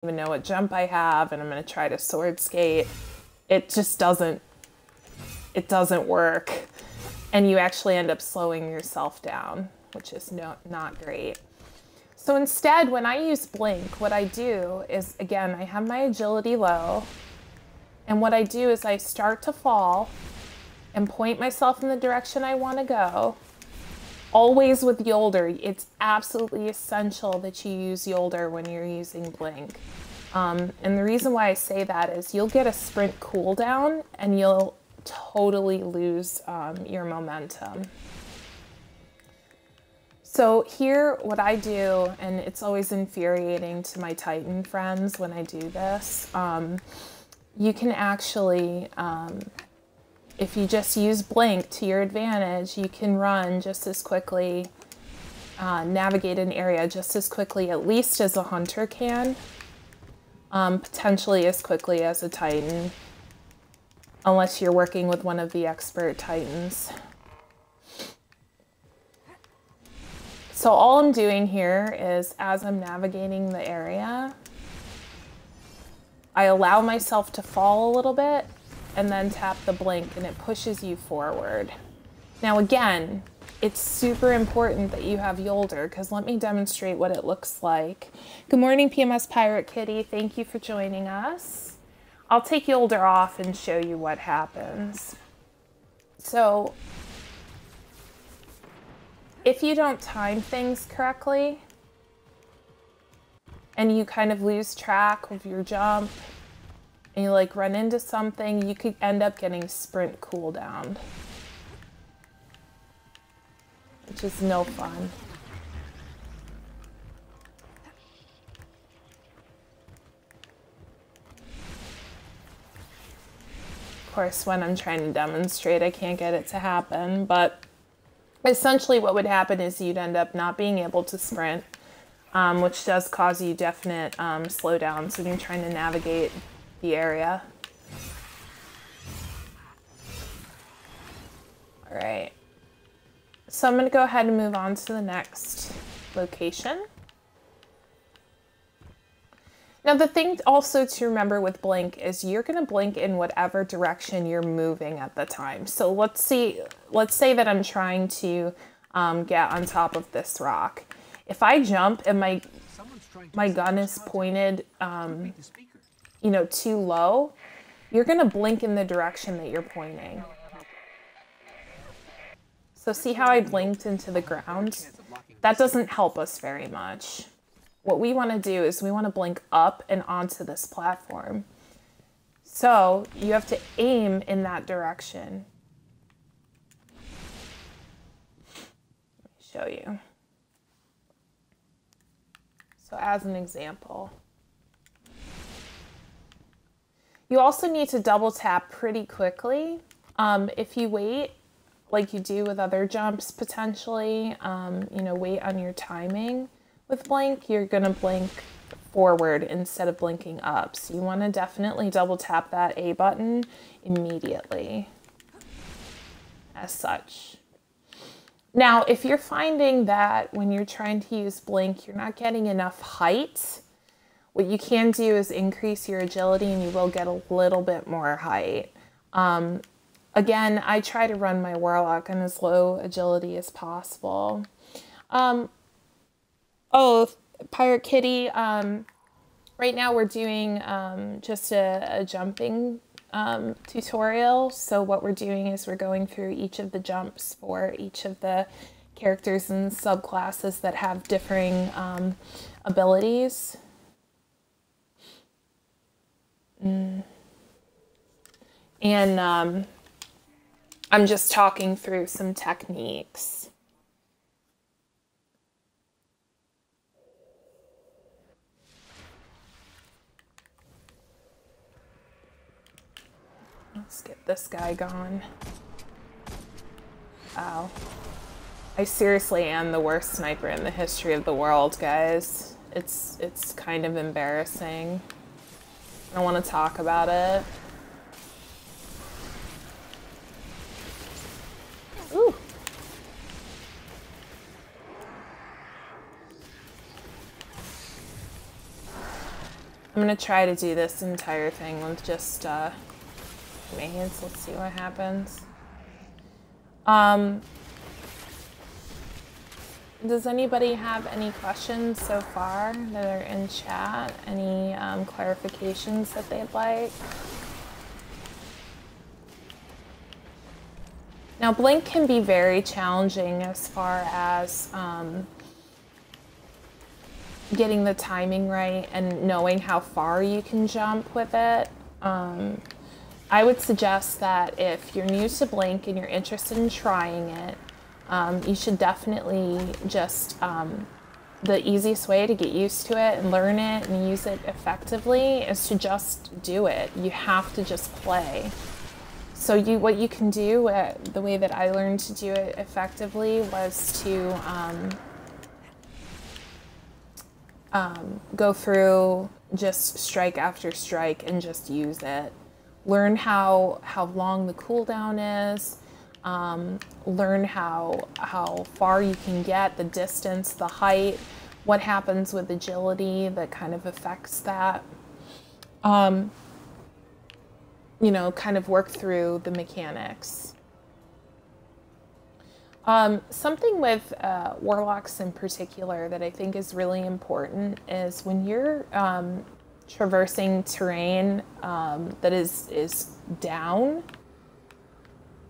even know what jump I have, and I'm going to try to sword skate. It just doesn't work. And you actually end up slowing yourself down, which is not great. So instead, when I use Blink, what I do is, again, I have my agility low. And what I do is I start to fall and point myself in the direction I want to go. Always with Yolder. It's absolutely essential that you use Yolder when you're using Blink. And the reason why I say that is you'll get a sprint cooldown and you'll totally lose your momentum. So here, what I do, and it's always infuriating to my Titan friends when I do this, you can actually, if you just use Blink to your advantage, you can run just as quickly, navigate an area just as quickly, at least as a hunter can, potentially as quickly as a Titan, unless you're working with one of the expert Titans. So all I'm doing here is, as I'm navigating the area, I allow myself to fall a little bit and then tap the Blink, and it pushes you forward. Now again, it's super important that you have Yolder, because let me demonstrate what it looks like. Good morning, PMS Pirate Kitty. Thank you for joining us. I'll take Yolder off and show you what happens. So if you don't time things correctly and you kind of lose track of your jump and you like run into something, you could end up getting sprint cooldown, which is no fun. Of course, when I'm trying to demonstrate, I can't get it to happen, but essentially what would happen is you'd end up not being able to sprint, which does cause you definite slowdowns when you're trying to navigate the area. All right, so I'm gonna go ahead and move on to the next location. Now the thing also to remember with Blink is you're gonna blink in whatever direction you're moving at the time. So let's say that I'm trying to get on top of this rock. If I jump and my gun is pointed, you know, too low, you're gonna blink in the direction that you're pointing. So see how I blinked into the ground? That doesn't help us very much. What we want to do is we want to blink up and onto this platform. So you have to aim in that direction. Let me show you. So as an example, you also need to double tap pretty quickly. If you wait, like you do with other jumps potentially, you know, wait on your timing. With Blink, you're gonna blink forward instead of blinking up. So you wanna definitely double tap that A button immediately, as such. Now, if you're finding that when you're trying to use Blink, you're not getting enough height, what you can do is increase your agility and you will get a little bit more height. Again, I try to run my Warlock on as low agility as possible. Oh, Pirate Kitty, right now we're doing just a jumping tutorial. So what we're doing is we're going through each of the jumps for each of the characters and subclasses that have differing abilities. And I'm just talking through some techniques. Let's get this guy gone. Wow. I seriously am the worst sniper in the history of the world, guys. It's kind of embarrassing. I don't want to talk about it. Ooh. I'm gonna try to do this entire thing with just mains. Let's see what happens. Does anybody have any questions so far that are in chat? Any clarifications that they'd like? Now, Blink can be very challenging as far as getting the timing right and knowing how far you can jump with it. I would suggest that if you're new to Blink and you're interested in trying it, you should definitely just, the easiest way to get used to it and learn it and use it effectively is to just do it. You have to just play. So what you can do, the way that I learned to do it effectively was to go through just strike after strike and just use it. Learn how long the cooldown is. Learn how far you can get, the distance, the height, what happens with agility that kind of affects that. You know, kind of work through the mechanics. Something with warlocks in particular that I think is really important is when you're traversing terrain that is down,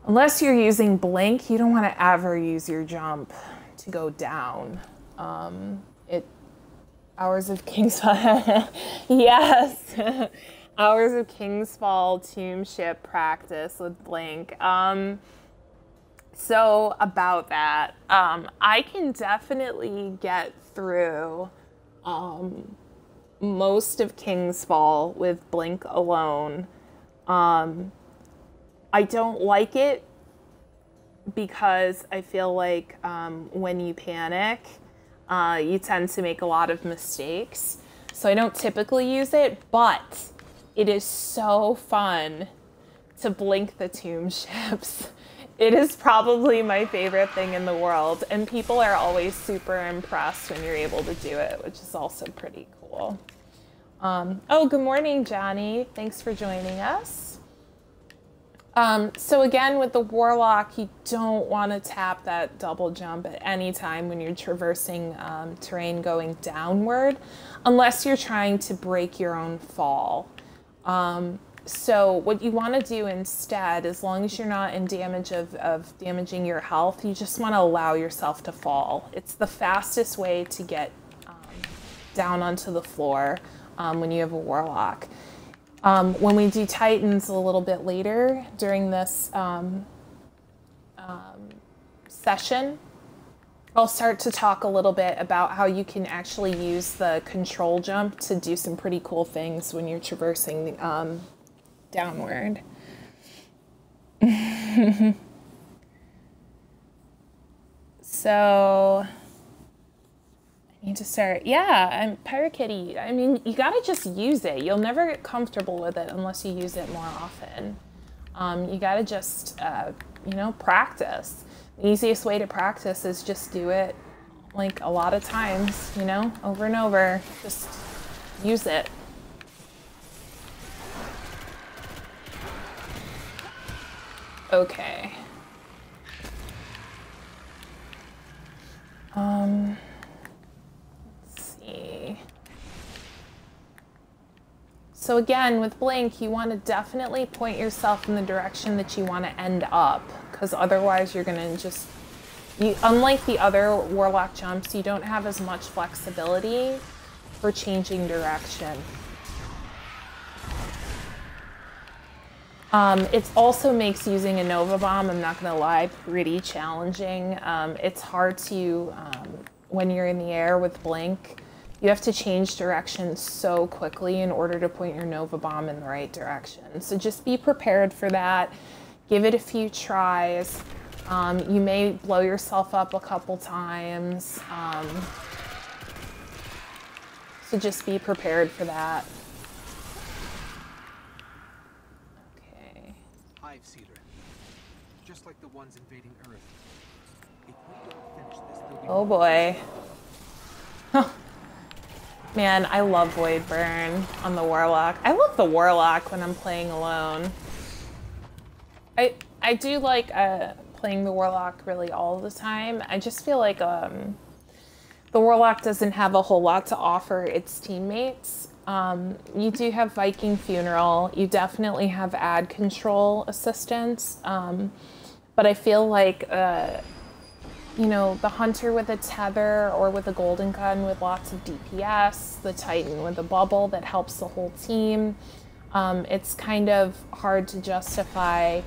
unless you're using Blink, you don't want to ever use your jump to go down. Hours of Kingsfall, yes. Hours of Kingsfall Tombship practice with Blink. So about that, I can definitely get through most of Kingsfall with Blink alone. I don't like it because I feel like when you panic, you tend to make a lot of mistakes. So I don't typically use it, but it is so fun to Blink the tomb ships. It is probably my favorite thing in the world, and people are always super impressed when you're able to do it, which is also pretty cool. Oh, good morning, Johnny. Thanks for joining us. So again, with the Warlock, you don't want to tap that double jump at any time when you're traversing terrain going downward, unless you're trying to break your own fall. So what you want to do instead, as long as you're not in damage of damaging your health, you just want to allow yourself to fall. It's the fastest way to get down onto the floor when you have a Warlock. When we do Titans a little bit later during this session, I'll start to talk a little bit about how you can actually use the control jump to do some pretty cool things when you're traversing downward. So I need to start. Yeah, Pirate Kitty. I mean, you gotta just use it. You'll never get comfortable with it unless you use it more often. You gotta just, you know, practice. The easiest way to practice is just do it like a lot of times, you know, over and over. Just use it. Okay. Let's see. So again, with Blink, you want to definitely point yourself in the direction that you want to end up, because otherwise you're going to just, unlike the other Warlock jumps, you don't have as much flexibility for changing direction. It also makes using a Nova Bomb, I'm not going to lie, pretty challenging. It's hard to, when you're in the air with Blink, you have to change direction so quickly in order to point your Nova Bomb in the right direction. So just be prepared for that. Give it a few tries. You may blow yourself up a couple times. So just be prepared for that. Hive Seeder. Just like the ones invading Earth. If we don't finish this, they'll be oh boy. Man, I love Void Burn on the Warlock. I love the Warlock when I'm playing alone. I do like playing the Warlock really all the time. I just feel like the Warlock doesn't have a whole lot to offer its teammates. You do have Viking Funeral. You definitely have ad control assistance. But I feel like, you know, the Hunter with a tether or with a golden gun with lots of DPS, the Titan with a bubble that helps the whole team. It's kind of hard to justify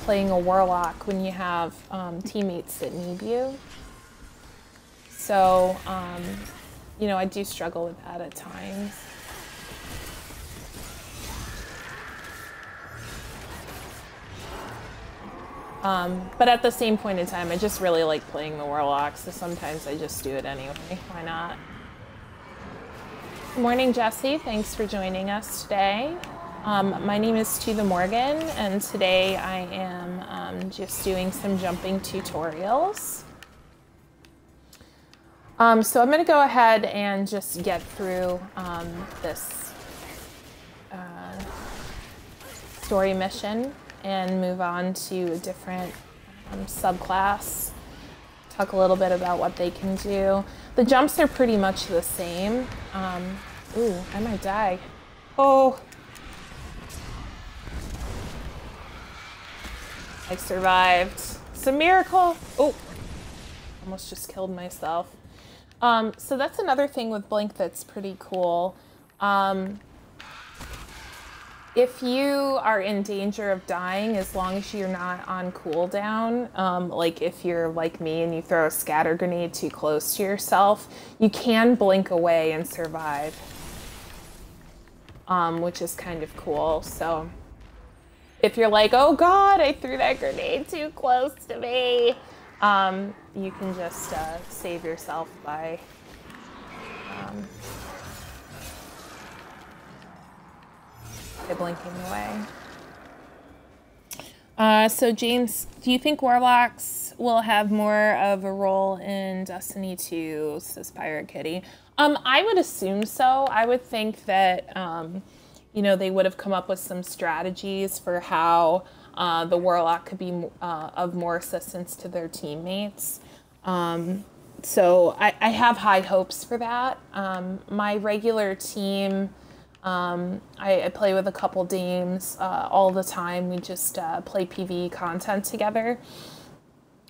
playing a Warlock when you have teammates that need you. So, you know, I do struggle with that at times. But at the same point in time, I just really like playing the Warlock, so sometimes I just do it anyway. Why not? Good morning, Jesse. Thanks for joining us today. My name is To The Morgan, and today I am just doing some jumping tutorials. So I'm going to go ahead and just get through this story mission and move on to a different subclass. Talk a little bit about what they can do. The jumps are pretty much the same. Ooh, I might die. Oh. I survived. It's a miracle. Oh, almost just killed myself. So that's another thing with Blink that's pretty cool. If you are in danger of dying, as long as you're not on cooldown, like if you're like me and you throw a scatter grenade too close to yourself, you can blink away and survive, which is kind of cool. So if you're like, oh God, I threw that grenade too close to me, you can just save yourself by blinking away. So James, do you think Warlocks will have more of a role in Destiny 2, says Pirate Kitty? I would assume so. I would think that, you know, they would have come up with some strategies for how the Warlock could be of more assistance to their teammates. So I have high hopes for that. My regular team, I play with a couple dames all the time. We just play PvE content together.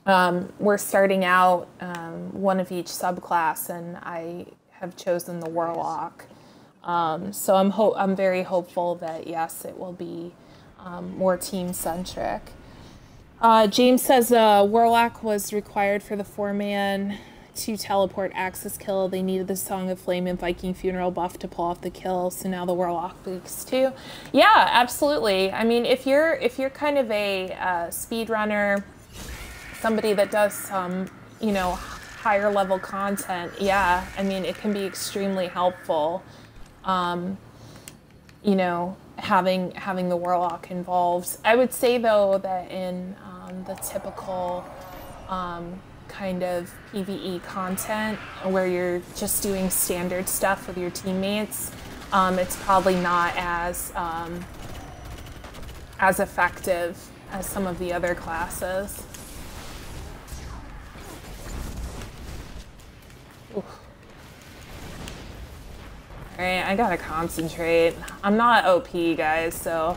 We're starting out one of each subclass, and I have chosen the Warlock. So I'm very hopeful that, yes, it will be more team-centric. James says Warlock was required for the 4-man to teleport Axis kill. They needed the Song of Flame and Viking Funeral buff to pull off the kill, so now the Warlock boosts too. Yeah, absolutely. I mean, if you're kind of a speed runner, somebody that does some, you know, higher level content, yeah, I mean, it can be extremely helpful. You know, having the Warlock involved. I would say though that in the typical kind of PvE content where you're just doing standard stuff with your teammates, it's probably not as effective as some of the other classes. Oof. All right, I gotta concentrate. I'm not OP, guys, so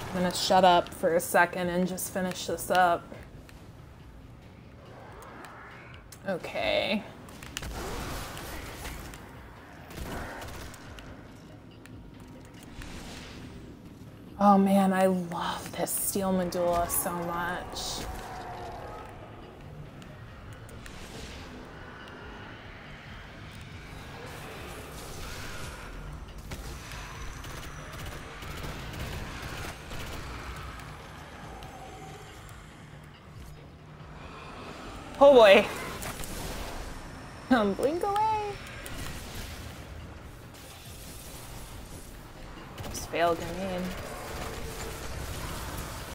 I'm gonna shut up for a second and just finish this up. Okay. Oh man, I love this Steel Medulla so much. Oh boy. Blink away. Just failed grenade.